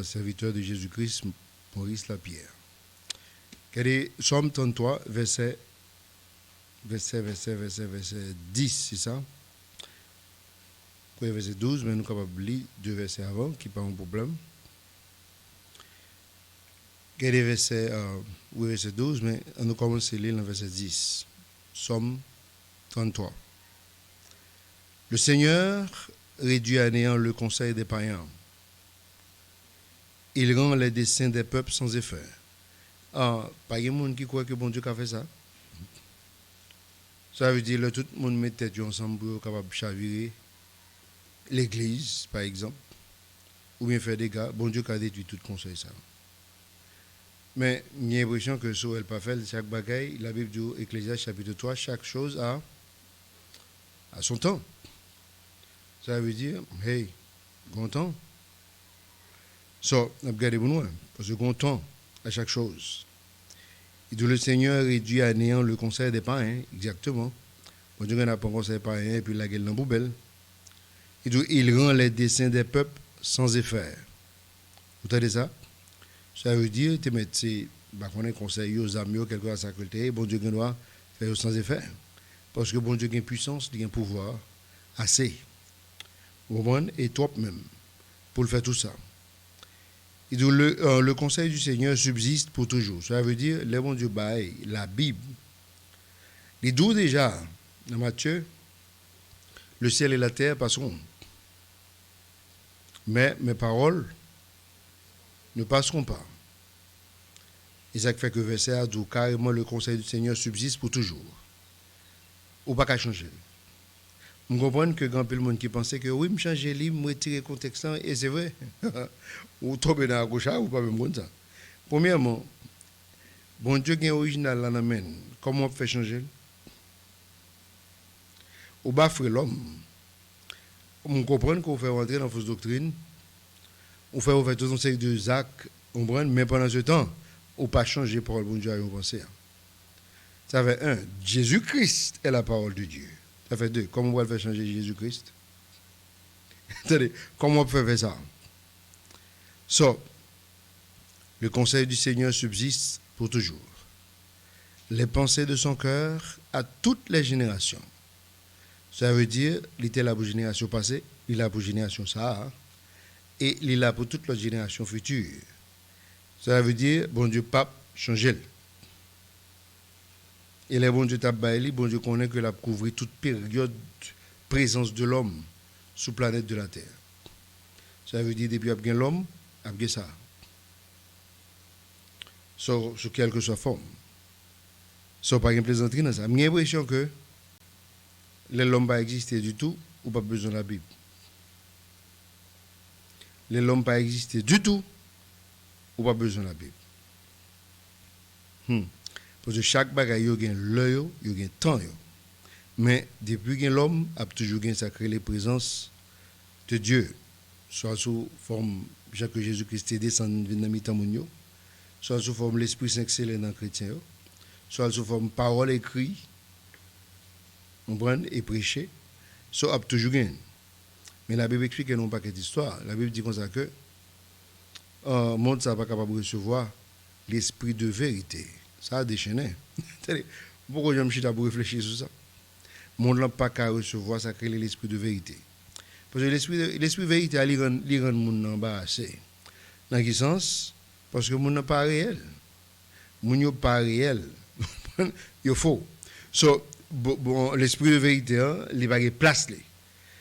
serviteur de Jésus-Christ, Maurice Lapierre. Quel est Somme 33, verset 10, c'est ça? Oui, verset 12, mais nous sommes capables de lire deux versets avant, qui pas un problème. Quel est verset 12, mais nous commençons à lire le verset 10. Somme 33. Le Seigneur réduit à néant le conseil des païens. Il rend les desseins des peuples sans effet. Pas de monde qui croit que bon Dieu a fait ça. Ça veut dire que tout le monde met tête ensemble pour capable de chavirer l'église, par exemple, ou bien faire des gars. Bon Dieu a détruit tout conseil ça. Mais j'ai l'impression que ça, elle pas fait chaque bagaille. La Bible dit, Ecclésiaste chapitre 3, chaque chose a son temps. Ça veut dire, hey, content. So, regardez-vous nous, parce que content à chaque chose. Et d'où le Seigneur réduit à néant le conseil des païens, exactement. Bon Dieu n'a pas un conseil païen, et puis la gueule dans la poubelle. Et d'où il rend les desseins des peuples sans effet. Vous entendez ça? Ça veut dire, tu mets, qu'on a conseil aux amis, quelque chose à sa culture, bon Dieu doit faire sans effet. Parce que bon Dieu a une puissance, il a un pouvoir assez. Vous comprenez? Et trop même, pour le faire tout ça. Et donc, le conseil du Seigneur subsiste pour toujours. Ça veut dire, le bon Dieu bail, la Bible. Les deux déjà, dans Matthieu, le ciel et la terre passeront. Mais mes paroles ne passeront pas. Et ça fait que verset a dit carrément le conseil du Seigneur subsiste pour toujours. Ou pas qu'à changer. Vous comprenez que quand le monde qui pensait que oui, je change le livre, je retire le contexte, et c'est vrai. Ou tomber dans la gauche, ou pas même comme ça. Premièrement, bon Dieu qui est original là, comment on fait changer? Ou pas faire l'homme. Vous comprenez qu'on fait rentrer dans la fausse doctrine, on fait tout un série de actes, mais pendant ce temps, on pas changer pour le bon Dieu à penser. Ça fait un, Jésus-Christ est la parole de Dieu. Ça fait deux, comment on va faire changer Jésus-Christ? Attendez, comment on peut faire ça? So, le conseil du Seigneur subsiste pour toujours. Les pensées de son cœur à toutes les générations. Ça veut dire, il était là pour la génération passée, il est là pour la génération ça, et il est là pour toutes les générations futures. Ça veut dire, bon Dieu, pape, changer. Et les bon Dieu tabaïli, bon Dieu connaît que la couvrir toute période présence de l'homme sur la planète de la Terre. Ça veut dire, depuis qu'il y a l'homme, il y a ça. Sous quelle que soit forme. Sans pas une plaisanterie dans ça. J'ai l'impression que l'homme n'a pas existé du tout, ou pas besoin de la Bible. L'homme n'a pas existé du tout, ou pas besoin de la Bible. Parce que chaque bagaille, il y a l'œil, il y a un temps. Mais depuis que l'homme a toujours sacré les présences de Dieu, soit sous forme, que Jésus-Christ est descendu dans le temps, soit sous forme l'Esprit Saint excellent dans le chrétien, soit sous forme parole écrite, et prêcher, soit a toujours gagné. Mais la Bible explique non pas cette histoire. La Bible dit comme ça que le monde n'est pas capable de recevoir l'esprit de vérité. Ça a déchaîné. Pourquoi je me suis pour réfléchir sur ça? Le monde n'a pas qu'à recevoir ça, créer l'esprit de vérité. Parce que l'esprit de vérité, il rend le monde embarrassé. Dans quel sens? Parce que le monde n'est pas réel. Le monde n'est pas réel. Il faut. So, bon, l'esprit de vérité, il va y place.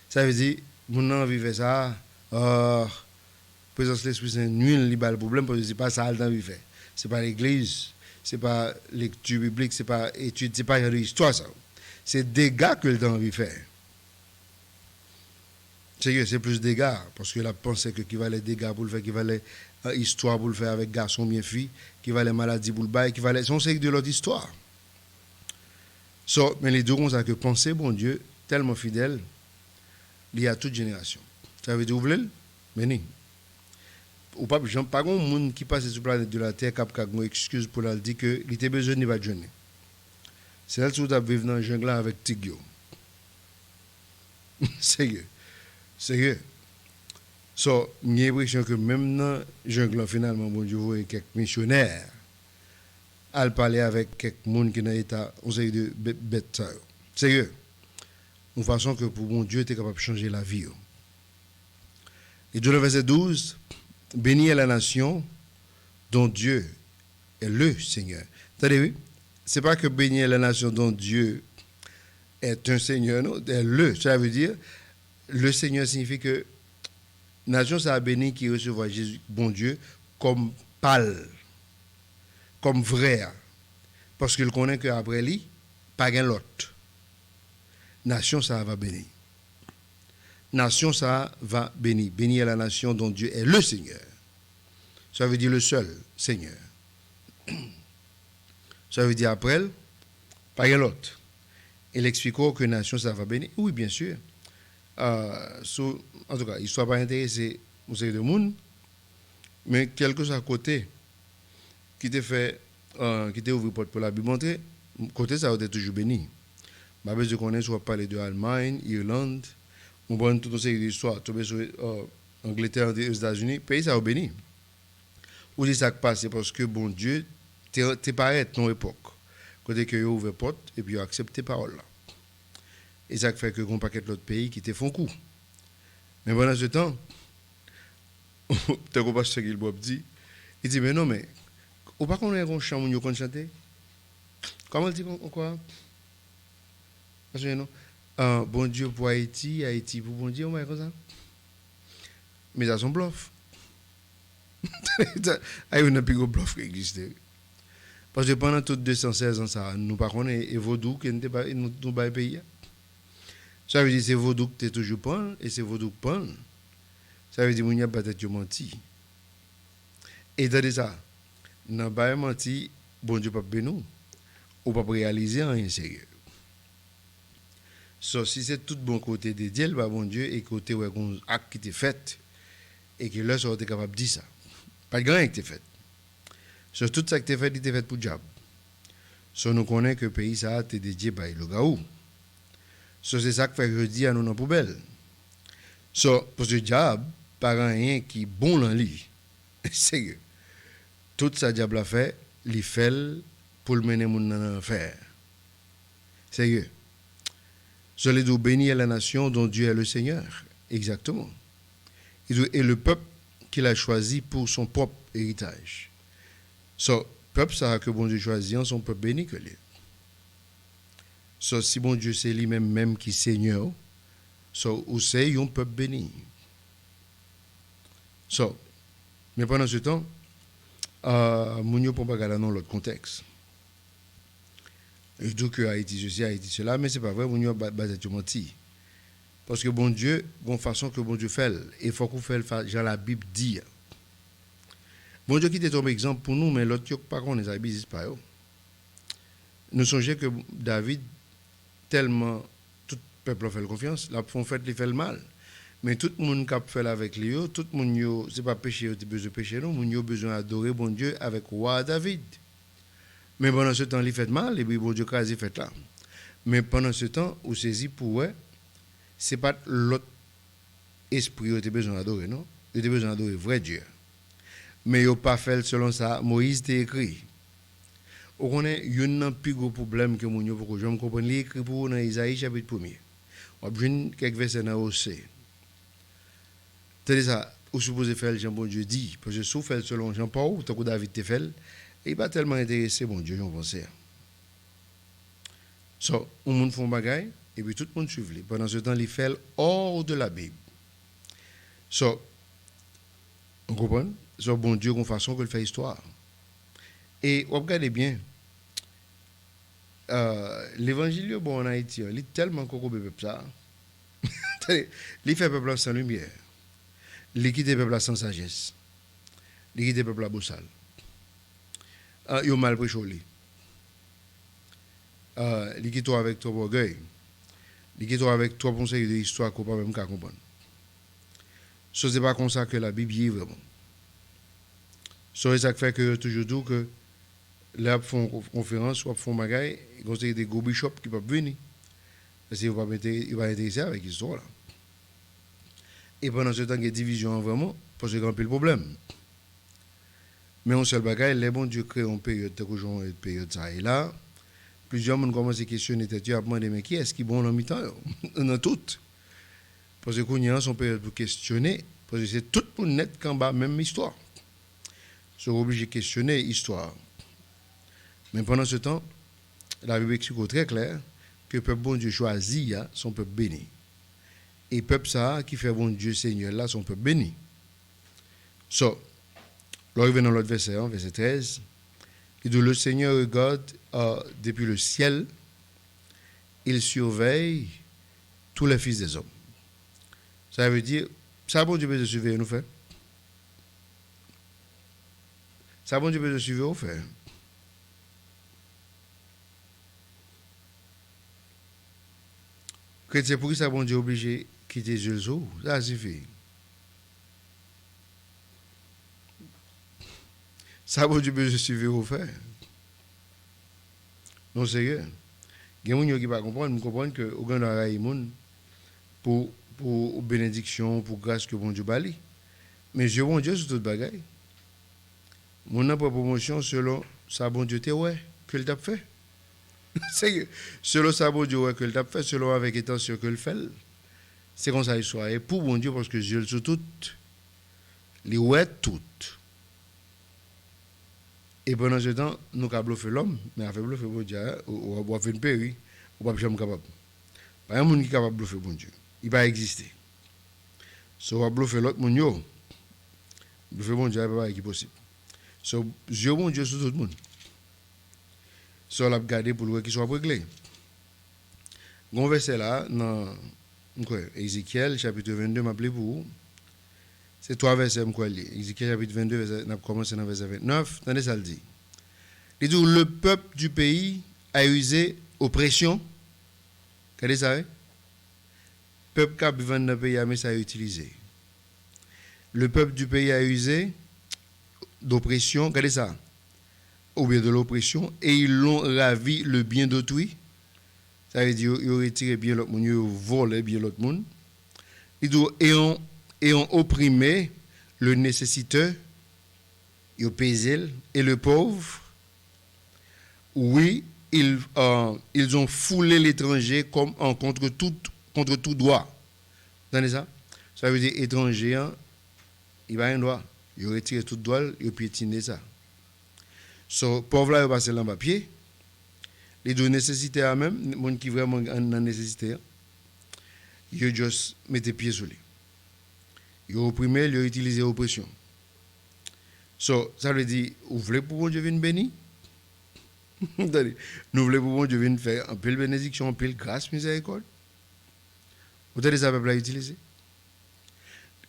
Ça veut dire, le monde vivre ça, présence de l'Esprit Saint nul, il n'y a pas le problème, parce que ce n'est pas ça qu'il a vivre. Ce n'est pas l'église, ce n'est pas lecture biblique, ce n'est pas étude, ce n'est pas l'histoire, ça. C'est des dégâts que le temps vit faire. C'est plus dégâts, parce que la pensée que qui va les dégâts pour le faire, qui va les histoire pour le faire avec garçon bien fille, qui va les maladies pour le bail, qui va les. C'est de l'autre histoire. So, mais les deux ont ça que penser, bon Dieu, tellement fidèle, il y a toute génération. Ça veut dire, vous voulez? Mais non. Ou pas, pas de monde qui passe sur la planète de la Terre qui a une excuse pour leur dire qu'il était besoin de pas jeûner. C'est là que vous avez dans le jungle avec Tigio. Sérieux. Sérieux. So, j'ai l'impression que même dans le jungle, finalement, bon Dieu, voit quelques missionnaires à parler avec quelques monde qui dans l'état, on sait de bêtes. Sérieux. Une façon que pour mon Dieu, tu es capable de changer la vie. Et dans le verset 12, béni est la nation dont Dieu est le Seigneur. Attendez, oui. C'est pas que béni est la nation dont Dieu est un Seigneur, non, est le. Ça veut dire, le Seigneur signifie que nation, ça a béni qui recevra Jésus, bon Dieu, comme pâle, comme vrai. Parce qu'il connaît qu'après lui, pas gain l'autre. Nation, ça va bénir. Nation, ça va bénir. Béni est la nation dont Dieu est le Seigneur. Ça veut dire le seul Seigneur. Ça veut dire après, pas gain l'autre. Il expliquera que nation, ça va bénir. Oui, bien sûr. En tout cas, il ne soit pas intéressé au sein du monde, mais quelque chose à côté qui t'a fait, qui t'a ouvert porte pour la Bible montrer, côté ça, on est toujours béni. Je besoin de connaître, soit parler de Allemagne, Irlande, on prend toute une série d'histoires, tu sur Angleterre, aux États-Unis, pays ça a béni. Ou dit ça qui passe parce que bon Dieu, t'es pareil à ton époque. Côté que vous ouvert porte et puis vous acceptez parole là. Et ça fait que un paquet d'autres pays qui te font coup. Mais pendant ce temps, tu comprends ce qu'il dit. Il dit, mais non, mais, ou pas qu'on ait un chant où on chanter? Comment il dit quoi? Parce que non, bon Dieu pour Haïti, Haïti pour bon Dieu, on va comme ça. Mais ça son bluff. Il y a un plus gros bluff qui existe. Parce que pendant toutes 216 ans, ça, nous ne connaissons pas vaudou qui n'était pas dans le pays. Ça veut dire que c'est vaudou que tu es toujours pas et c'est vaudou que pas. Ça veut dire que tu n'as pas peut-être menti. Et dans ça, n'a pas menti, bon Dieu pas béni, ou pas réaliser rien sérieux. So, si c'est tout bon côté de Dieu, bah bon Dieu, et côté où un acte qui t'est fait, et que là, ça est capable de dire ça. Pas de grand qui t'est fait. So, tout ça qui t'est fait, il était fait pour le diable. So, nous connaissons que le pays, ça a été dédié par le gaou. So, c'est ça que fait que je dis à nous dans la poubelle. So, parce que le diable, pas rien qui est bon dans lui. Sérieux. Tout ça, le diable a fait, il fait pour le mener mon dans l'enfer. Sérieux. So, les deux bénis à la nation dont Dieu est le Seigneur. Exactement. Et le peuple qu'il a choisi pour son propre héritage. So, peuple, ça que bon Dieu choisit, son peuple béni que lui. So, si bon Dieu c'est lui-même même qui est Seigneur, so, ou c'est un peuple béni. So, mais pendant ce temps, nous ne pouvons pas regarder dans l'autre contexte. Je dis que Haïti ceci, Haïti cela, mais ce n'est pas vrai, nous avons basé menti. Parce que bon Dieu, une façon que bon Dieu fait, il faut qu'on fasse, genre la Bible dit. Bon Dieu qui était un exemple pour nous, mais l'autre, par contre, les habits pas. Nous songeons que David, tellement tout le peuple a fait confiance, la font fait, il fait le mal. Mais tout le monde qui a fait avec lui, tout le monde, ce n'est pas péché, il a besoin de pécher, non, il a besoin d'adorer bon Dieu avec roi David. Mais pendant ce temps, il fait mal, et puis bon Dieu, il fait là. Mais pendant ce temps, on saisit pour eux, ce n'est pas l'autre esprit qui a besoin d'adorer, non? Il a besoin d'adorer vrai Dieu. Mais il n'a pas fait selon ça. Moïse t'a écrit. On connaît, il y a un plus gros problème que mon pour que je me comprenne. Il écrit pour dans Isaïe chapitre 1er. On a besoin quelques versets dans l'OC. C'est ça, vous supposez faire le Jean bon Dieu dit. Parce que si vous faites selon Jean-Paul, tant que David t'a fait, il n'est pas tellement intéressé, bon Dieu, j'en pense. So, on monde font bagaille, et puis tout le monde suit. Pendant ce temps, il fait hors de la Bible. So, on comprend? So, bon Dieu, une façon qu'il fait histoire. Et regardez bien, l'évangile bon en Haïti, il est tellement coco bébé ça. Il fait peuple sans lumière. Il quitte peuple sans sagesse. Il quitte peuple à bossal. Il a mal prêché. Il quitte avec trop orgueil. Il quitte avec trop conseils de l'histoire qu'on ne peut même pas comprendre. Ce n'est pas comme ça que la Bible est vraiment. C'est ça qui fait que toujours dit que là, font conférence, soit font bagaille, il y a des gros bishops qui peuvent venir. Parce qu'il va intéresser avec l'histoire là. Et pendant ce temps, il y a division vraiment, parce qu'il y a un peu le problème. Mais on seul bagage, les bons Dieu créent une période, une période ça et là. Plusieurs gens commencent à questionner, tu as demandé, mais qui est-ce qui est bon dans le temps? On a toutes. Parce que qu'on y a son période pour questionner, parce que c'est tout pour net qu'en bas, même histoire. Ils sont obligés de questionner l'histoire. Mais pendant ce temps, la Bible explique très clair que le peuple bon Dieu choisit, son peuple béni. Et le peuple ça, qui fait bon Dieu Seigneur, là, son peuple béni. So, là, il dans l'autre verset, verset 13. Il dit, le Seigneur regarde depuis le ciel, il surveille tous les fils des hommes. Ça veut dire, ça bon Dieu peut se surveiller, nous fait. Ça bon Dieu peut se surveiller, nous fait. Chrétien, pour qui ça bon Dieu est obligé de quitter Jésus? Ça suffit. Ça bon Dieu peut se surveiller, nous fait. Non, sérieux. Il y a des gens qui ne comprennent que au Ghana, il y a pour bénédiction, pour grâce que bon Dieu bali. Mais Dieu, bon Dieu, c'est tout bagaille. Mon n'a pas promotion selon ça, bon Dieu, ouais, que le t'a fait. C'est selon ça, bon Dieu, ouais, que le t'a fait, selon avec intention que le fait. C'est comme ça, il soit. Et pour bon Dieu, parce que Dieu le sait tout, les ouais tout. Et pendant ce temps, nous avons bluffé l'homme, mais on a fait bluffer bon Dieu, on a fait une péri, on n'a pas jamais capable. Pas un monde qui est capable de bluffer bon Dieu. Il va exister. Si on va bluffer l'autre monde, bluffer bon Dieu, il va pas être possible. So, Dieu, bon Dieu, sur tout le monde. So, on l'a regardé pour le qu'il soit réglé. Bon verset là, dans Ézéchiel, chapitre 22, m'appelez pour vous. C'est trois versets, Ézéchiel, chapitre 22, on a commencé dans verset 29. Attendez, ça le dit. Il dit, le peuple du pays a usé oppression. Regardez ça, hein? Le peuple qui a besoin dans le pays, mais ça a utilisé. Le peuple du pays a usé d'oppression, regardez ça, ou bien de l'oppression, et ils l'ont ravi le bien d'autrui. Ça veut dire qu'ils ont retiré bien l'autre monde, ils ont volé bien l'autre monde. Ils ont opprimé le nécessiteux, ils ont pesé, et le pauvre. Oui, ils ont foulé l'étranger comme contre tout droit. Vous entendez ça? Ça veut dire étranger, il va un droit. Il a retiré tout droit, il a piétiné ça. So, pauvre là, il a passé là pied. Les deux nécessitaires même, les gens qui vraiment en nécessité, ils ont juste mis les pieds sur lui. Ils ont opprimé, ils ont utilisé l'oppression. So, ça veut dire, vous voulez pour bon Dieu venir béni? Nous voulons pour bon Dieu venir faire un peu de bénédiction, un peu de grâce, miséricorde. Vous avez ça peuple à utiliser?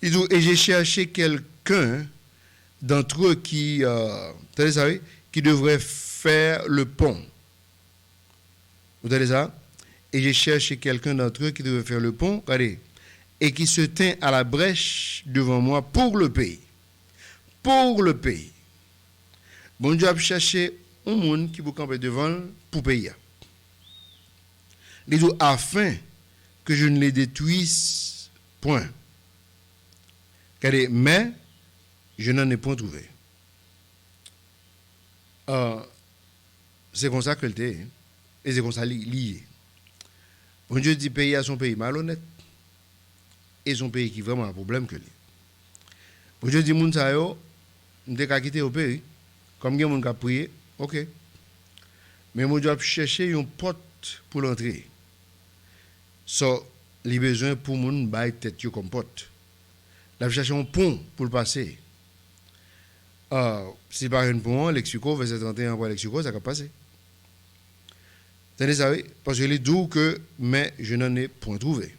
Et j'ai cherché quelqu'un d'entre eux qui devrait faire le pont. Vous avez ça? Et j'ai cherché quelqu'un d'entre eux qui devrait faire le pont, regardez, et qui se tint à la brèche devant moi pour le pays. Pour le pays. Bon Dieu a cherché un monde qui vous camper devant pour payer. Les deux afin que je ne les détruise point. Mais je n'en ai point trouvé. C'est comme ça que le t'est. Et c'est comme ça lié. Bon Dieu dit pays à son pays malhonnête. Et son pays qui vraiment a un problème que lui. Bon Dieu dit moun sa yo, m'te ka quitter au pays. Comme gen moun ka prier, ok. Mais mon Dieu a cherché une porte pour l'entrée. So, les besoins pour moun bail tête yo comme porte. La cherché un pont pour le passer. Si par un pont, Lexico, verset 31 pour Lexico, ça va passer. Tenez ça, oui, parce que il dit que, mais je n'en ai point trouvé.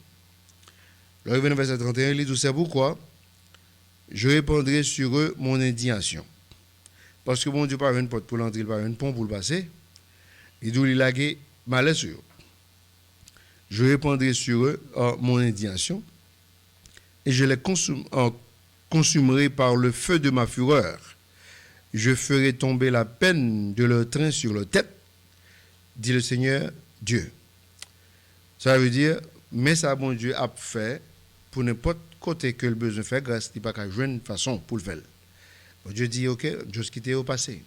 Le verset 31, il dit, c'est pourquoi je répandrai sur eux mon indignation. Parce que mon Dieu par une porte pour l'entrée, par un pont pour le passer, il dit, il a malheur sur eux. Je répandrai sur eux mon indignation et je les consumerai par le feu de ma fureur. Je ferai tomber la peine de leur train sur leur tête, dit le Seigneur Dieu. Ça veut dire, mais ça, bon Dieu a fait pour n'importe côté que le besoin fait grâce, il n'y a pas qu'à jouer une façon pour le faire. Bon Dieu dit, ok, juste quitter au passé.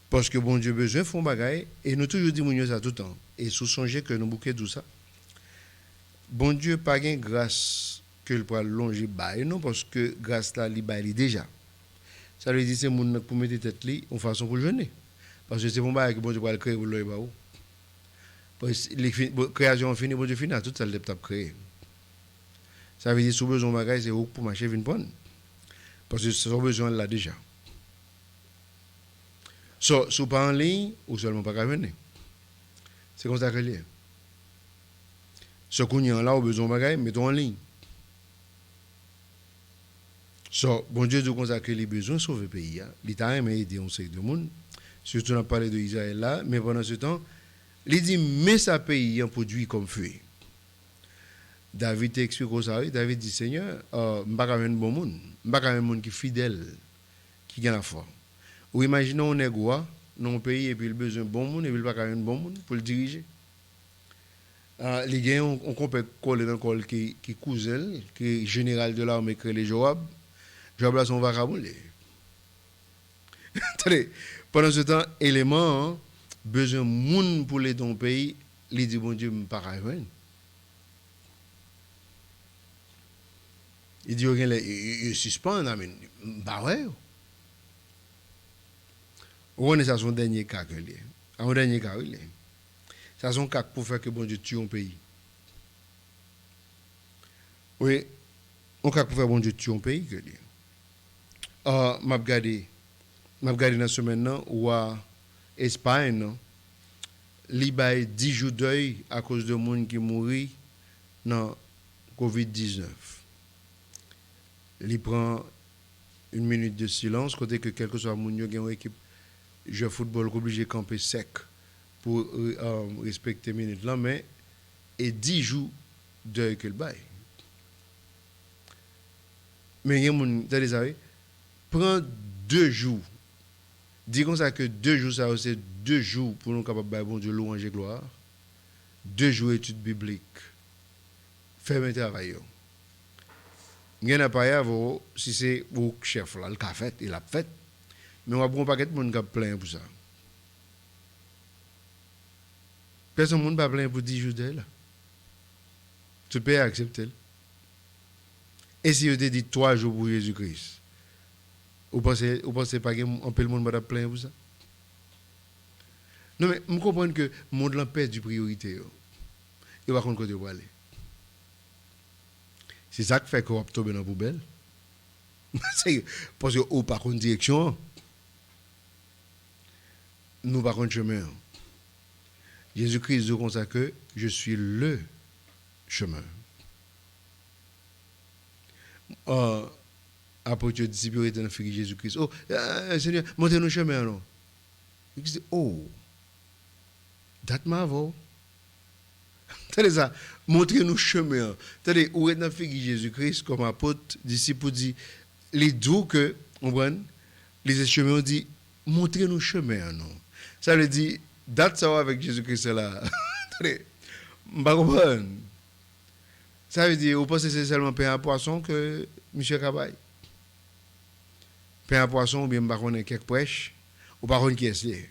Parce que bon Dieu besoin font bagaille, et nous toujours disons ça tout le temps. Et sous songer que nous bouquons tout ça. Bon Dieu pas gain grâce que le poil longer bail non parce que grâce là li bail déjà. Ça veut dire c'est moun pour mettre tête li en façon pour jeûner. Parce que c'est bon bail que bon Dieu va le créer pour le ba ou. Parce que les création finie bon Dieu fini tout ça le t'a créé. Ça veut dire sous besoin bagaille c'est pour marcher vinn prendre. Parce que son besoin là déjà. Sous pas en ligne ou seulement pas venir. C'est comme ça que c'est. Ce qu'on y a là, au besoin de bagaille, mettons en ligne. Bon Dieu dit que les besoins de sauver le pays. L'État aime aider un série de monde. Surtout, on a parlé d'Israël là, mais pendant ce temps, il dit, mais ça pays en produit comme feu. David explique ça, David dit, Seigneur, je ne suis pas un bon monde. Je ne suis pas un monde qui est fidèle, qui gagne la foi. Ou imaginons un égoïste dans un pays et puis il a besoin de bon monde et puis il n'a pas un bon monde pour le diriger. Les gars, on peut coller dans le col qui cousin, qui est général de l'armée, qui est les Joab. Joab là, son vagabond. Pendant ce temps, élément, besoin de monde pour les dans le pays, il dit, bon Dieu, je ne pas rien. Il dit, il suspend, mais bah ouais. On est à son dernier cas. Un dernier cas, il est. Ça sont cas pour faire que bon Dieu tue un pays. Oui, on cas pour faire bon Dieu tue un pays que dit. M'a regardé dans ce semaine où à Espagne li bay 10 jours deuil à cause de monde qui mourit dans Covid-19. Il prend une minute de silence côté que quel que soit moun yo gen une équipe jeu football obligé de camper sec pour respecter minute là mais et 10 jours de que le bail mais il y a moun t'as des prend 2 jours dis comme ça que 2 jours ça c'est 2 jours pour nous capable bail bon Dieu louange et gloire 2 jours études bibliques faire un travail il y a pas si c'est au chef là le café il a fait mais on va prendre un paquet de monde qui plein pour ça. Personne ne va pas plein pour 10 jours d'elle. Tu peux accepter. Et si je te dis 3 jours pour Jésus-Christ, vous pensez pas qu'on peut le monde va plein pour ça? Non, mais je comprends que le monde l'a perdu du priorité. Il va contre côté où aller. C'est ça qui fait qu'on va tomber dans la poubelle. Parce que ou par contre direction. Nous par contre chemin. Jésus-Christ dit comme ça que je suis le chemin. Après tu dis dans le fils de Jésus-Christ. Oh Seigneur, montrez-nous le chemin non. Il dit oh that marvel. T'as ça, montrez-nous le chemin. T'as où est dans le fils de Jésus-Christ comme apôtre disciple dit les doux que on prend les chemins dit montrez-nous le chemin non. Ça veut dire, date ça avec Jésus-Christ là. Attendez, je ne comprends pas. Ça veut dire, vous pensez que c'est seulement pain à poisson que M. Cabaye? Pain à poisson, ou bien je ne sais pas quelques prêches, ou pas qui est lié.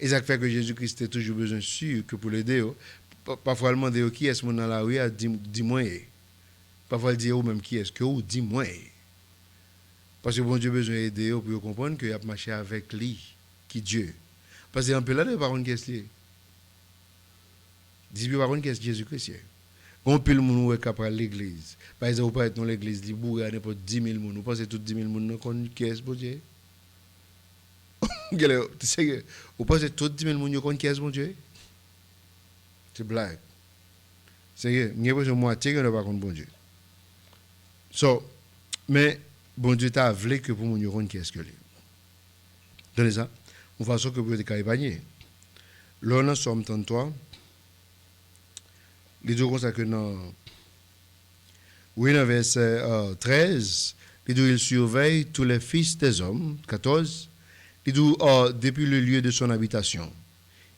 Et ça fait que Jésus-Christ a toujours besoin sûr que pour l'aider. Parfois, il demande qui est-ce dans la rue, dis-moi. Parfois, il dit même qui est-ce que vous, dis-moi. Parce que bon Dieu a besoin d'aider pour comprendre qu'il a marché avec lui. Qui Dieu. Parce que un peu là, il n'y a pas de question. Dis-moi, il n'y a pas de question Jésus-Christ. On peut le monde qui à l'église. Par exemple, vous pouvez être dans l'église, il bourre à n'importe 10 000 personnes. Vous pensez que tous 10 000 personnes qui est, bon Dieu? Vous pensez que tous 10 000 personnes qui est, bon Dieu? C'est blague. C'est que, vous avez moitié qui n'est pas contre bon Dieu. Mais, bon Dieu t'a voulu que pour mon yon qui est-ce que lui. Donnez ça. De façon que vous êtes épargné. Là, dans Somme 33, les deux comme ça que dans verset 13, les deux il surveille tous les fils des hommes, 14, les deux depuis le lieu de son habitation.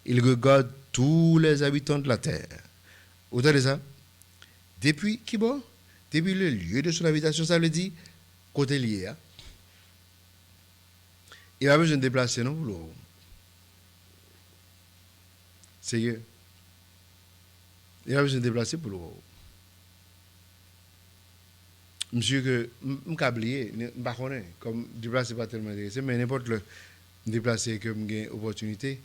Il regarde tous les habitants de la terre. Vous entendez ça? Depuis qui bon? Depuis le lieu de son habitation, ça veut dire côté lié. Hein? Il n'a pas besoin de déplacer non pour l'eau. Sérieux. Il n'a pas besoin de déplacer pour l'eau. Monsieur que je câblier, je ne connais pas, comme déplacer pas tellement intéressé, mais n'importe le déplacer que j'ai opportunité,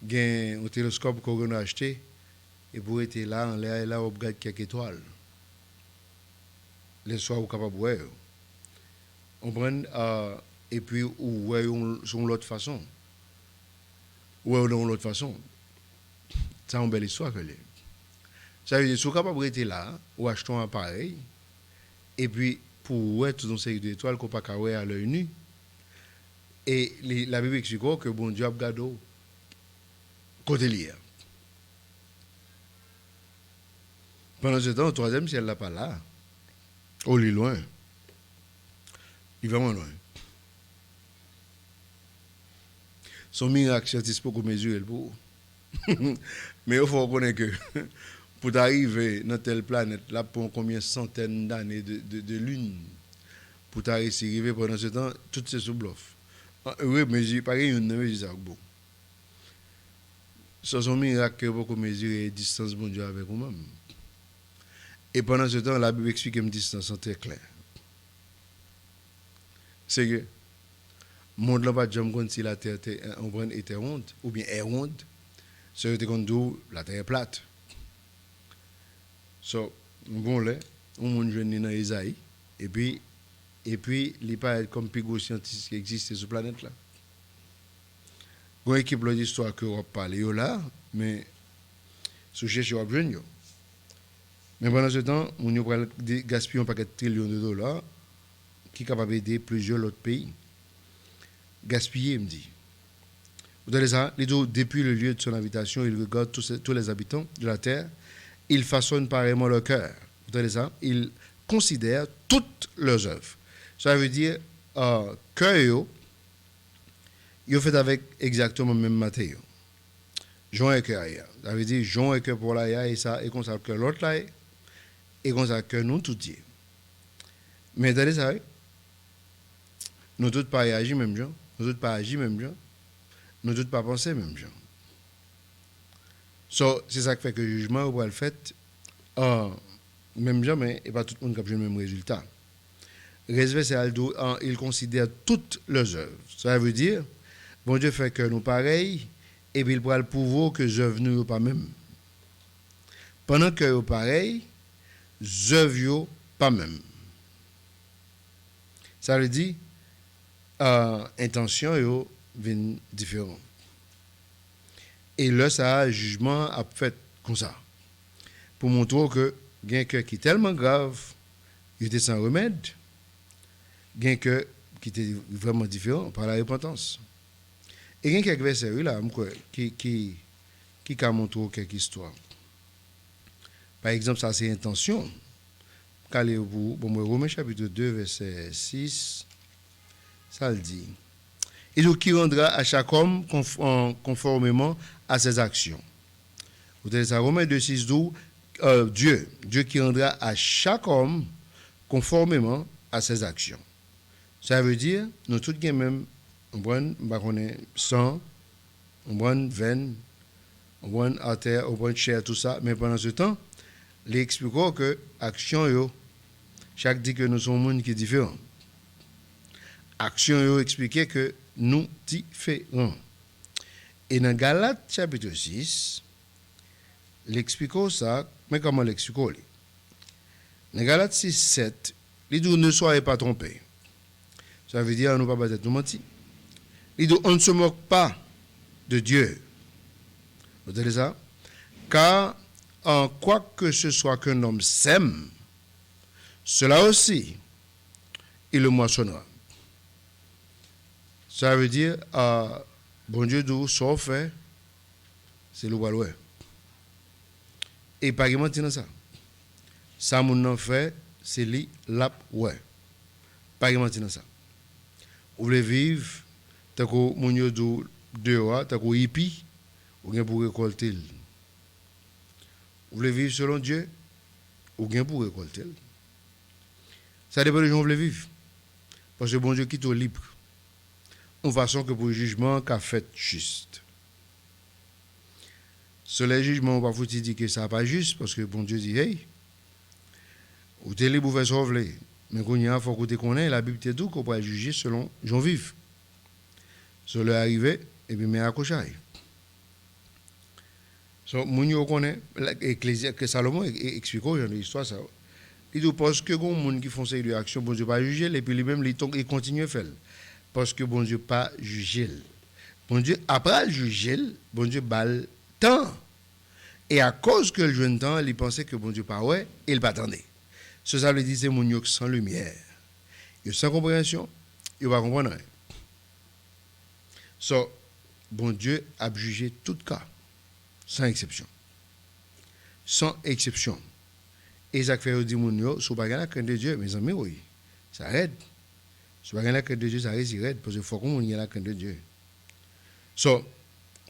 j'ai un télescope qu'on a acheté, et pour être là, en l'air, là, on regarde quelques étoiles. Les soirs, on est capable de voir. On prend, et puis, on voit sur l'autre façon. Ou de l'autre façon. C'est une belle histoire que c'est. Ça veut dire, si on est capable d'être là, ou acheter un appareil, et puis, pour voir toute une série d'étoiles qu'on ne peut pas voir à l'œil nu, et la Bible explique que bon Dieu a gardé côté lié. Pendant ce temps, le troisième ciel n'est pas là. Oh, il est loin. Il est vraiment loin. Son miracle scientifique pour mesurer le pour. Mais il faut reconnaître que pour arriver dans telle planète, là, pour combien centaines d'années de lune, pour arriver pendant ce temps, tout c'est sous bluff. Oui, mais pareil, une mesure ça bon. C'est son miracle que beaucoup mesurer la distance bon Dieu avec vous-même. Et pendant ce temps, la Bible explique une distance très claire. C'est que le monde n'a pas jamais compte si la terre était ronde ou bien est ronde. Ça veut dire que la terre est plate. So, bon là, on monde jeune dans Isaïe et puis il n'est pas comme plus gros scientifique qui existe sur la planète là. Une équipe d'histoire que on parle là, mais sous chercher on jeune. Mais pendant ce temps, on va gaspiller un paquet de trillions de dollars qui est capable d'aider plusieurs autres pays. Gaspiller, me dit. Vous avez ça, depuis le lieu de son habitation, il regarde tous les habitants de la terre, il façonne pareillement leur cœur. Vous avez ça, il considère toutes leurs œuvres. Ça veut dire, cœur, il fait avec exactement le même matériau. Jean et cœur. Ça veut dire, Jean et cœur pour la et ça, et comme ça que l'autre là, et comme ça que nous tout dit. Mais vous avez ça, nous tous pas réagir même gens, nous tous pas agir même gens, nous tous pas penser même gens. So, c'est ça qui fait que le jugement va le fait, même gens, mais pas tout le monde qui a le même résultat. Réservé, c'est il considère toutes leurs œuvres. Ça veut dire, bon Dieu fait que nous pareils, et puis il prend le pouvoir que les œuvres nous pas même. Pendant que nous pareils, les œuvres pas même. Ça veut dire, intention yo vient différent. Et là, ça a jugement a fait comme ça. Pour montrer que il y a un cœur qui est tellement grave, il était sans remède, il y a un cœur qui était vraiment différent par la repentance. Et il y a quelques versets là qui a montré quelques histoires. Par exemple, ça c'est intention. Romains chapitre 2, verset 6, ça le dit. Et donc, qui rendra à chaque homme conformément à ses actions. Vous avez ça, Romains 2, 6, 12, Dieu qui rendra à chaque homme conformément à ses actions. Ça veut dire, nous tous même, on prend sang, on prend veine, on prend artère, on prend chair, tout ça, mais pendant ce temps, il explique que l'action, chaque dit que nous sommes un monde qui est différent. Action expliquait que nous différents. Et dans Galates chapitre 6, l'explique ça, mais comment l'explique? Dans Galates 6, 7, il dit ne soyez pas trompés. Ça veut dire, nous ne pas être nous mentir. Il dit on ne se moque pas de Dieu. Vous entendez ça? Car en quoi que ce soit qu'un homme sème, cela aussi, il le moissonnera. Ça veut dire, bon Dieu d'où ça fait, c'est le waloué. Et pas comment dire ça. Ça mon fait, c'est li lap ouais. Pas comment dire ça. Vous voulez vivre, tant que mon Dieu dehors, tant que hippie, ou bien pour récolter. Vous voulez vivre selon Dieu, ou bien pour récolter. Ça dépend des gens qui veulent vivre. Parce que bon Dieu quitte au libre. En façon que pour le jugement qu'a fait juste. Sur les jugements, parfois tu dis que ça n'est pas juste, parce que bon Dieu dit, hey, vous êtes libre, vous faites ce que vous voulez. Mais quand il y a, il faut que tu connaisses, la Bible te dit qu'on peut juger selon gens vivent. Sur le arrivé, et puis mais accrochage. So, moun yo connaît, l'Ecclésia, que Salomon explique dans l'histoire ça. Il dit parce que les gens qui font ces actions, bon Dieu pas juger, et puis lui-même, il continue à faire. Parce que bon Dieu pas juger. Bon Dieu, après le juger, bon Dieu balle temps. Et à cause que le jeune temps, il pensait que bon Dieu pas ouais, il pas attendait. Ça veut dire c'est mon yo sans lumière. Il sans compréhension, il va comprendre rien. So, bon Dieu a jugé tout cas, sans exception. Sans exception. Et ça fait dire mon yo, si vous pas la crainte de Dieu, mes amis, oui, ça aide. Si vous pas la crainte de Dieu, ça aide, parce qu'il faut qu'on ait la crainte de Dieu. So,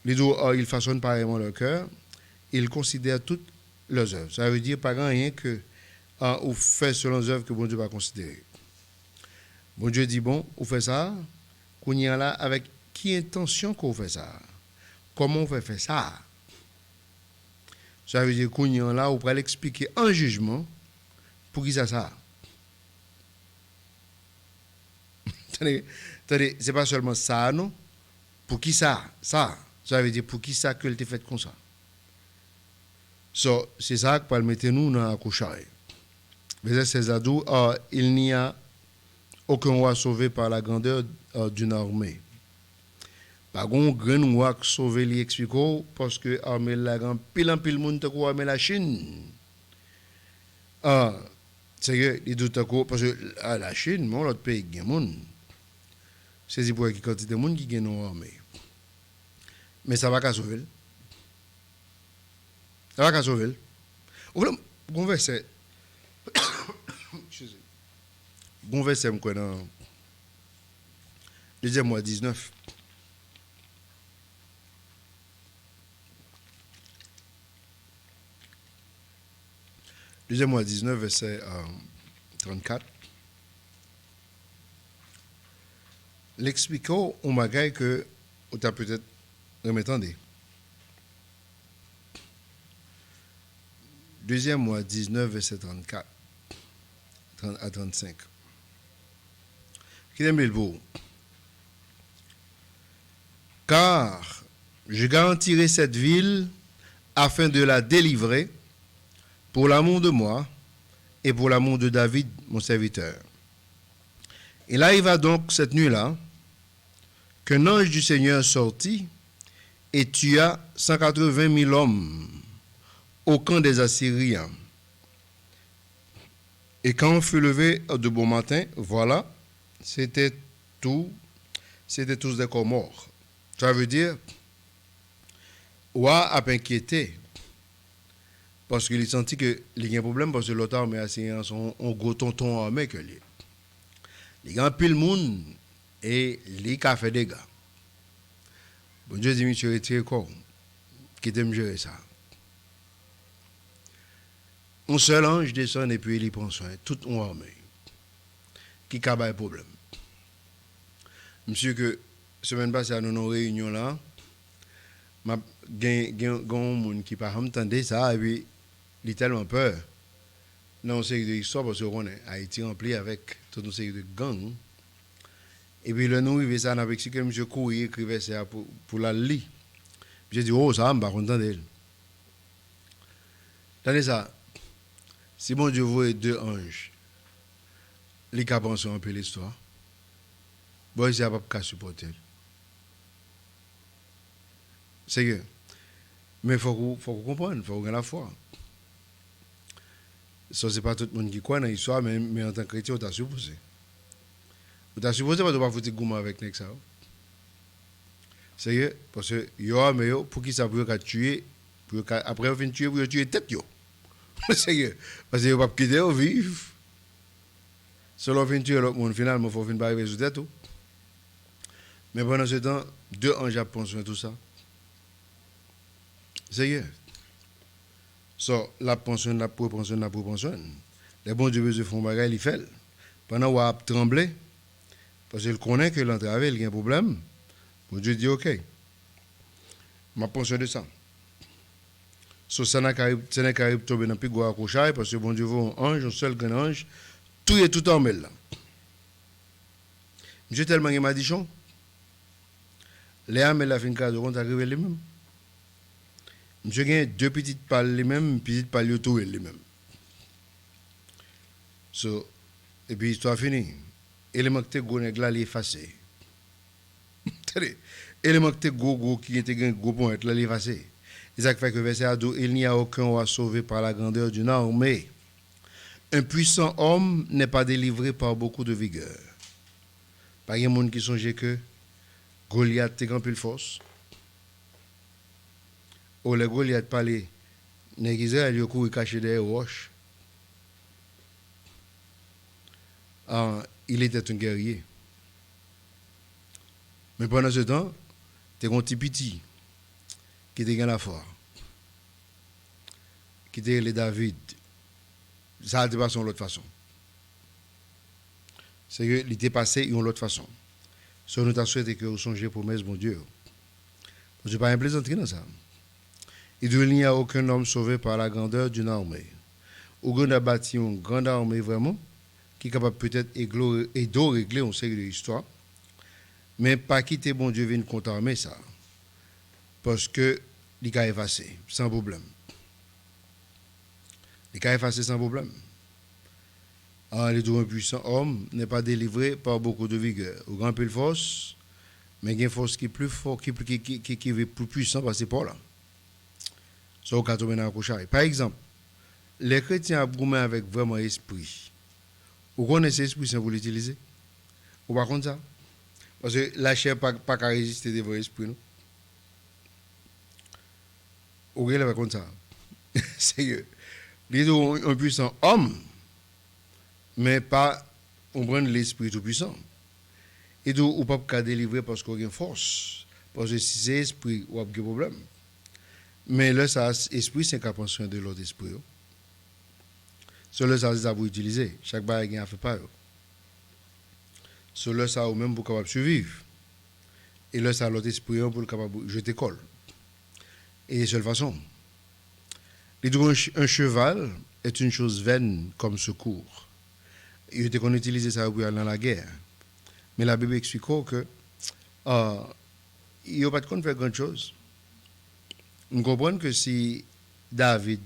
les deux, ils façonnent pareillement leur cœur, ils considèrent toutes leurs œuvres. Ça veut dire pas rien que ou fait selon les œuvres que bon Dieu va considérer. Bon Dieu dit, bon, on fait ça, qu'on y a là, avec qui intention qu'on fait ça? Comment on fait faire ça? Ça veut dire qu'on y a là, on pourrait l'expliquer en jugement pour qui ça ça. Attendez, c'est pas seulement ça, non? Pour qui ça? Ça veut dire pour qui ça que t'es fait comme ça. So, c'est ça que nous mettre nous dans la couchage. Verset 16 à 12, il n'y a aucun roi sauvé par la grandeur d'une armée. Par contre, grand roi sauvé li explique parce que armée la grand pile en pile monde ko armée la Chine. C'est que les deux parce que la Chine, mon l'autre pays gagne monde. C'est pour qui quantité de monde qui gagne dans armée. Mais ça va pas sauver. Ça va pas sauver. Bon verset. Bon verset me dans deuxième mois 19. Deuxième mois 19, verset 34. L'expliquant au magaï que tu as peut-être remettendé. Deuxième mois 19, verset 34 à 35. Qui aime le beau? Car je garantirai cette ville afin de la délivrer pour l'amour de moi et pour l'amour de David, mon serviteur. Il arriva donc cette nuit-là qu'un ange du Seigneur sortit et tua 180 000 hommes au camp des Assyriens. Et quand on fut levé de bon matin, voilà, c'était tous des corps morts. Ça veut dire, Wa a inquiété parce qu'il sentit que il y a un problème parce que l'autre armée Assyrien sont un gros tonton armé que lui. Il y a un pile monde et il a fait des dégâts. Bon Dieu dit, monsieur, retirez quoi? Qui t'aime gérer ça? Un seul ange descend et puis il prend soin. Tout un armée. Qui a un problème? Monsieur, que semaine passée, à nos réunions là, il y a un monde qui n'a pas entendu ça et puis il a tellement peur. Dans une série d'histoires, parce qu'on est Haïti rempli avec toute une série de gangs. Et puis, le nous, il ça dans Mexique, monsieur courir, écrivait ça pour la lire. J'ai dit, oh, ça, je ne suis pas content d'elle. Attendez ça. Si bon Dieu voit deux anges, les cas pensent un peu l'histoire. Bon, il n'y a pas de supporter. C'est que. Mais il faut qu'on comprenne, il faut qu'on ait la foi. Ça, ce n'est pas tout le monde qui croit dans l'histoire, mais en tant que chrétien, on t'a supposé. On t'a supposé parce que tu ne vas pas foutre gourmand avec ça. C'est que, parce que, mais pour qui ça peut tuer, après on finit tuer, pour tuer tête. C'est que, parce que ne pas quitter, on vivre. Selon fin tuer l'autre monde, finalement, il faut finir par arriver sur tête. Mais pendant ce temps, deux anges prennent soin de tout ça. C'est que, So, la pension, la propension, la propension. Les bons Dieu besoin font bagay, il fait. Pendant qu'on a tremblé, parce qu'il connaît que l'entrave, il y a un problème, bon Dieu dit OK, ma pension de ça. So, ça n'a qu'à tomber dans le plus gros accrochage, parce que bon Dieu veut un ange, un seul grand ange, tout est tout en mêle là. Monsieur tellement il m'a dit, les âmes et la fin de cadre, on arrivé les mêmes. Monsieur gagne deux petites pales les mêmes, petites pales autour les mêmes. So, et puis histoire finie. Élément que t'es gros nèg là, il est effacé. Élément que t'es gros qui était un gros point là, il est effacé. Et ça fait que verset à dos, il n'y a aucun roi sauvé par la grandeur d'une armée. Un puissant homme n'est pas délivré par beaucoup de vigueur. Pas de monde qui songeait que Goliath était grand pile force. Ou le Goliath parlait, nèg Israël yo couru caché derrière roche. Il était un guerrier. Mais pendant ce temps, tu as un petit petit qui était dans la foi, qui était les David. Ça a passé de l'autre façon. C'est que il était passé d'une autre façon. Ce nous avons souhaité que vous songiez promesse, mon Dieu. Je ne vais pas un plaisanterie dans ça. Il n'y a aucun homme sauvé par la grandeur d'une armée. Ou on a bâti une grande armée vraiment, qui est capable peut-être de régler une série d'histoires, mais pas quitter bon Dieu vienne contre armée ça. Parce que il a effacé sans problème. Il a effacé sans problème. Un puissant homme n'est pas délivré par beaucoup de vigueur. Au grand pile force, mais il y a une force qui est plus forte, qui est plus puissant par ces pas là. Ça, au cas où on a un par exemple, les chrétiens ont avec vraiment esprit. Vous connaissez l'esprit sans vous l'utiliser? Ou pas contre ça? Parce que la chair n'a pas qu'à résister devant l'esprit. Vous voyez pas contre ça? C'est que les un puissant homme, mais pas on prend l'esprit tout puissant. Et donc, on ne peut pas délivrer parce qu'on a une force. Parce que si c'est esprit, on a un problème. Mais là, ça, esprit, c'est qu'à penser de l'autre esprit. Cela, ça vous utiliser. Chaque bail a fait pas. Cela, ça, ou même pour capable survivre. Et là, ça, l'autre esprit, pour le capable jeter colle. Et de seule façon. Un cheval est une chose vaine comme secours. Il était qu'on utilisait ça pour aller dans la guerre. Mais la Bible explique que il n'y a pas de quoi faire grand chose. On comprend que si David,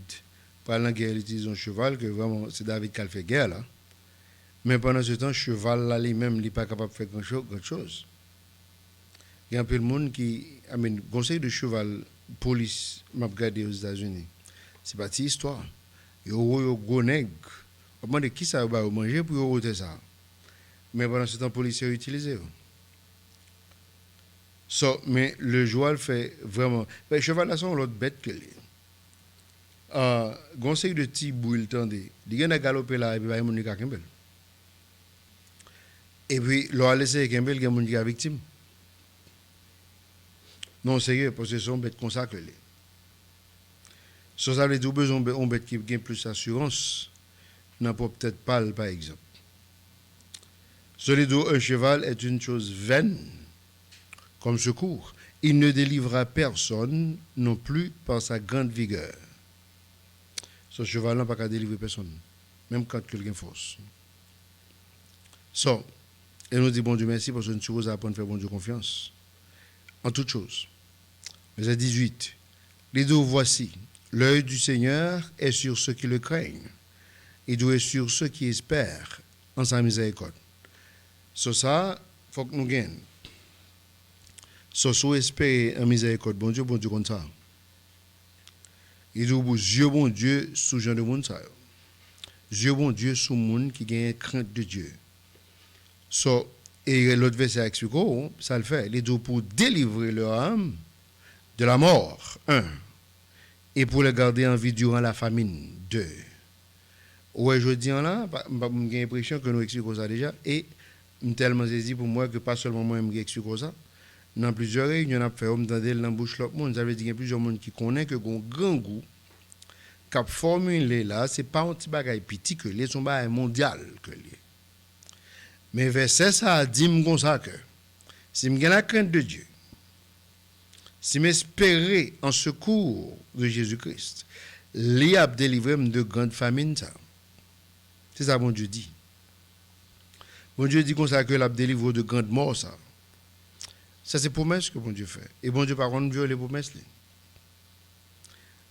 pendant la guerre, il utilise un cheval, que vraiment c'est David qui a fait guerre là. Mais pendant ce temps, le cheval là lui-même, il n'est pas capable de faire grand chose. Il y a un peu de monde qui. Conseil de cheval, police, m'a regardé aux États-Unis. C'est pas une histoire. Il y a un gros nègre. On demande qui ça va manger pour ôter ça. Mais pendant ce temps, le policier a utilisé. So, mais le cheval fait vraiment. Le cheval là, c'est l'autre bête que lui. Conseil de petit bout, il tendait. Il a galopé là et puis il a monté à Kembel. Et puis, il a laissé Kembel, il a monté à victime. Non, sérieux, parce que c'est une bête consacrée. So, ça veut dire besoin d'une bête qui a plus d'assurance. N'a pas peut-être pas, par exemple. Celui d'où un cheval est une chose vaine comme secours. Il ne délivrera personne non plus par sa grande vigueur. Ce cheval n'a pas qu'à délivrer personne, même quand quelqu'un force. So, et nous dit bon Dieu merci parce que nous sommes apprendre à faire bon Dieu confiance en toutes choses. Verset 18. Les deux voici. L'œil du Seigneur est sur ceux qui le craignent. Et Dieu est sur ceux qui espèrent en sa miséricorde. So ça, il faut que nous gagnons. So, si espérer en miséricorde, bon Dieu comme ça. Et Dieu, bon Dieu, sous genre de monde ça. Dieu, bon Dieu, sous monde qui gagne crainte de Dieu. So, et l'autre verset explique, ça le fait. Les deux pour délivrer leur âme de la mort, 1. Et pour les garder en vie durant la famine, 2. Ouais, je dis là, j'ai l'impression que nous expliquons ça déjà. Et tellement saisi pour moi que pas seulement moi, je explique ça. Dans plusieurs réunions, on a fait, on dans la bouche l'autre monde. Ça veut dire qu'il y a plusieurs monde qui connaissent que un grand goût qu'a formulé là, c'est pas un petit bagage petit que les son bagage mondial que les. Mais verset ça dit comme ça que si me la crainte de Dieu, si m'espérer en secours de Jésus-Christ, lui a délivré de grandes famines ça. C'est ça bon Dieu dit. Bon Dieu dit comme ça que l'a délivré de grandes morts ça. Ça c'est promesse que bon Dieu fait. Et bon Dieu par contre violer promesse.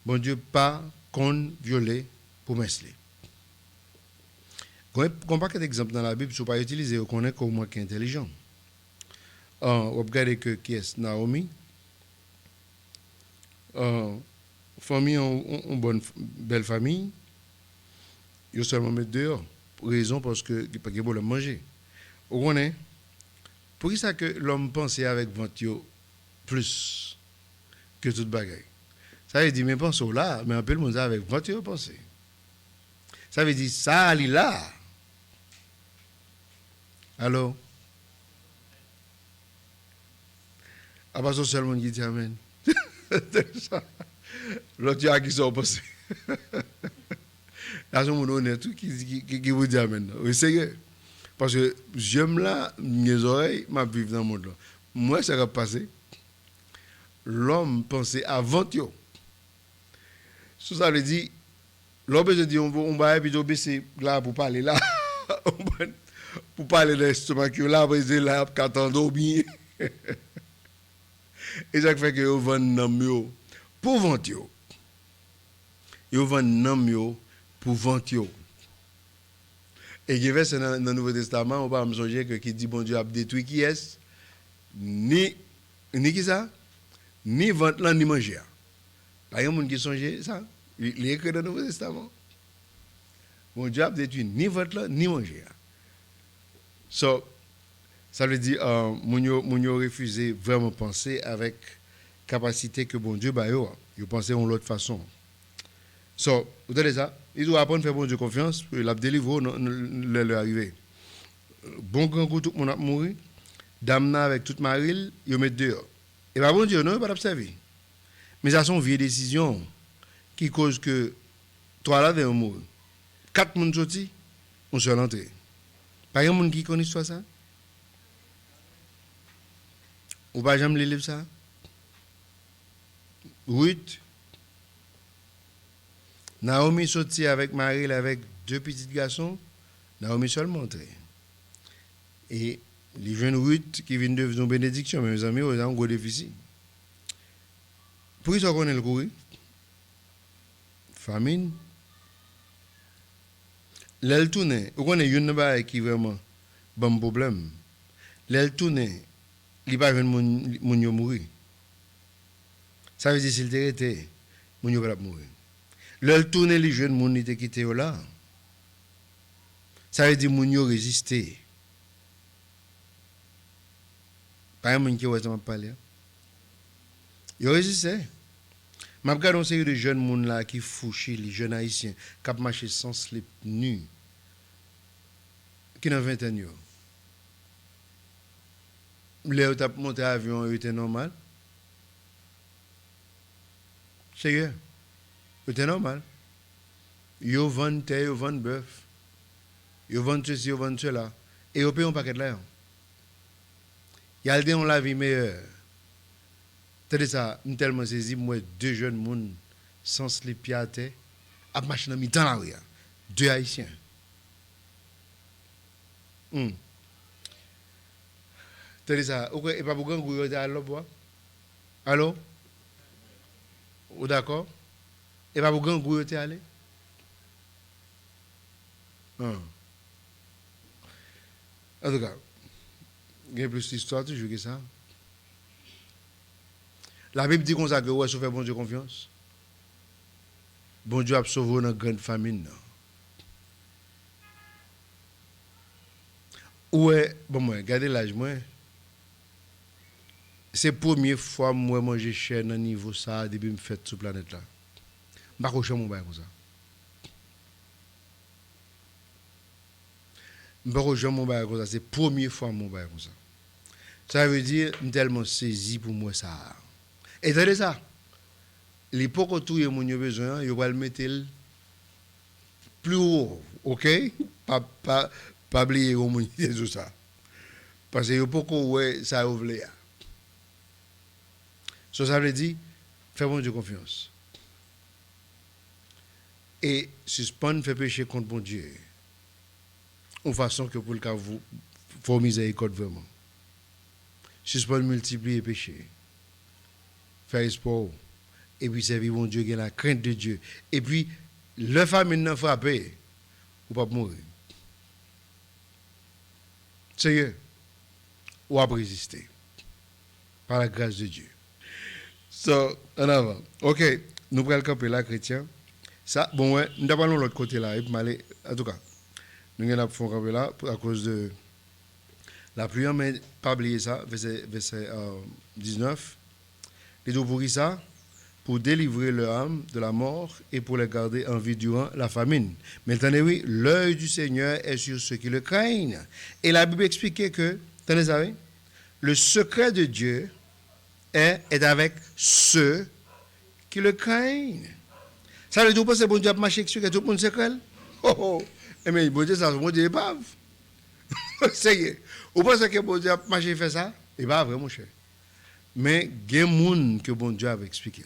Bon Dieu pas qu'on violer promesse. Quand pas d'exemple dans la Bible, si on pas utiliser, on connaît comme moi qui est intelligent. On regarde que qui est Naomi. Famille une bonne belle famille. Ils seulement mettre dehors. Raison parce que il pas de manger. On connaît. Pour ça que l'homme pensait avec ventio plus que toute bagaille. Ça veut dire mais pense là, mais un peu le monde avec ventio penser. Ça veut dire ça ali là. Alors à part seulement qui dit amen. L'autre a qui sont pensé. Là, c'est mon honnête qui vous dit amen. Oui, c'est parce que j'aime là, mes oreilles, ma vie dans le monde là. Moi, ça va passer. L'homme pensait avant tout. Ça veut dire, l'homme se dit, on va baisser là pour parler là. Pour parler de l'estomac là, pour dire là, pour attendre bien. Et ça fait que vous vendez nom pour vendre. Vous vendez nom pour vendre. Et il y a dans le Nouveau Testament, on va me songer que qui dit bon Dieu a détruit qui est ni qui ça ni vente là ni manger. Pas un monde qui songe ça. Il est écrit dans le Nouveau Testament. Bon Dieu a détruit ni vente là ni manger. So, ça veut dire mon yo refusé vraiment penser avec capacité que bon Dieu ba yo. Yo penser en l'autre façon. So, vous avez ça, il doit apprendre à faire bon Dieu confiance pour la délivrer leur arriver. Bon grand coup tout le monde a mouru, dame avec toute maril, ils mettent dehors. Et pas bon Dieu non, pas observer. Mais ça sont vieilles décisions qui causent que trois là vont mourir. 4 monde sorti, on seul entré. Pas un monde qui connaît soit ça. Ou pas jamais lire ça. Ruth Naomi sortit avec Marie avec 2 petits garçons. Naomi seul montré. Et les jeunes Ruth qui viennent de une bénédiction, mes amis, ils ont un gros déficit. Pour ça qu'on est le courir. Famine. L'elle tourne. On est une balle qui vraiment bon problème. L'elle tourne. Il va venir mon mourir. Ça veut dire s'il était mon va mourir. L'elle tourne les jeunes moun était quitté là. Ça veut dire moun yo résister. Pas un moun qui ose parler. Yo résisté. M'a regardé une série de jeunes moun là qui fouchent les jeunes haïtiens qui marché sans slip nu. Qui n'a 20 ans. Les t'a monté avion était normal. Sérieux. C'était normal. Yo vend terre, yo vend bœuf. Yo vend ceci, yo vend cela. Et yo paye un paquet de l'air. Y'a on la vie meilleure. C'est ça, tellement saisi, moi, 2 jeunes moun sans slip pied à terre, à machine à mi-temps là, oui. 2 haïtiens. C'est ça, et pas beaucoup de gens à l'eau. Allô? Ou d'accord? Et pas beaucoup de gens à aller? En tout cas, il y a plus d'histoire toujours que ça. La Bible dit qu'on ça que ouais, si on fait bon Dieu confiance. Bon Dieu a sauvé une grande famine. Ouais, bon moi, regardez l'âge moi. C'est la première fois que moi manger cher dans niveau ça depuis que je fais sur la planète là. Je ne sais pas mon bail comme ça. Je ne sais pas mon bail comme ça, c'est la première fois mon bail comme ça. Ça veut dire que je suis tellement saisi pour moi ça. Et c'est ça. l'époque où tout le monde a besoin, il va le mettre plus haut, ok? Pas oublier au monde tout ça. Parce que beaucoup ouais ça ouvre. Ça veut dire, fais bon Dieu confiance. Et suspendre fait pécher contre bon Dieu. En façon que pour le cas vous faut miséricorde vraiment. Suspendre multiplier péché. Faire espoir. Et puis servir bon Dieu qui a la crainte de Dieu. Et puis le famine n'a frappé ou pas mourir. Sérieux. Ou à résister. Par la grâce de Dieu. So, en avant. OK, nous prenons le camper là, chrétien. Ça, bon, ouais, nous avons l'autre côté là. Et puis, en tout cas, nous avons fait un camper là à cause de la pluie, mais pas oublier ça, verset 19. Les deux pour ça, pour délivrer leur âme de la mort et pour les garder en vie durant la famine. Maintenant, oui, l'œil du Seigneur est sur ceux qui le craignent. Et la Bible expliquait que, tenez ça, le secret de Dieu est avec ceux qui le craignent. Ça veut dire que bon Dieu a marché sur tout le monde secret. Oh oh. Mais bon Dieu, ça, bon Dieu est pas. C'est vous pensez que bon Dieu a marché fait ça? Et pas vrai, mon cher. Mais il y a des gens que bon Dieu a expliqué.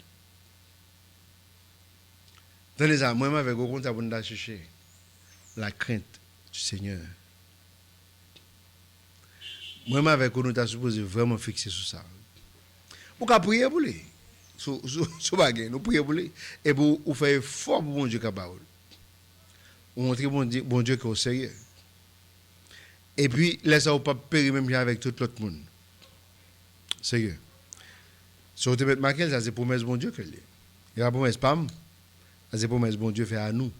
Tenez ça, moi, avec au compte, on a cherché la crainte du Seigneur. Moi, avec nous, avons supposé vraiment fixer sur ça. Vous pouvez prier pour lui. Sous baguette, nous prions pour lui. Et vous faites fort pour bon Dieu capable. Vous montrez bon Dieu qui est au sérieux. Et puis, laissez-vous pas périr même avec tout l'autre monde. Sérieux. Si vous te mettez marqué, ça c'est promesse bon Dieu que l'est. Il y a promesse pas. Ça c'est promesse bon Dieu fait à nous.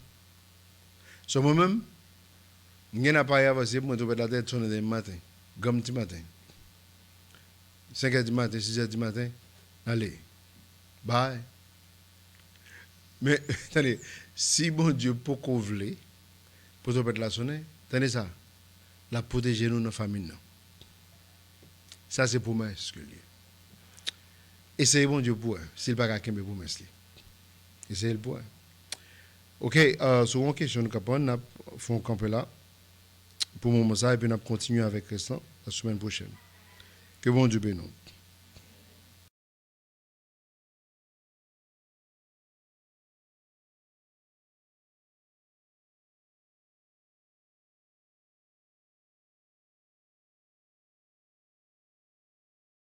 Sur moi-même, je n'ai pas avancé pour me la tête sonner le matin. Comme petit matin. 5h du matin, 6h du matin. Allez. Bye. Mais, attendez, si bon Dieu peut couvler, pour te mettre la sonner, attendez ça, la protéger nous dans la famille. Ça, c'est promesse que lié. Essayez bon Dieu pour s'il n'y a pas quelqu'un pour promesse. Essayez le pour. Ok, sur une question, nous faisons un camp là. Pour mon ça, et puis nous continuons avec restant la semaine prochaine. Que bon Dieu bénisse.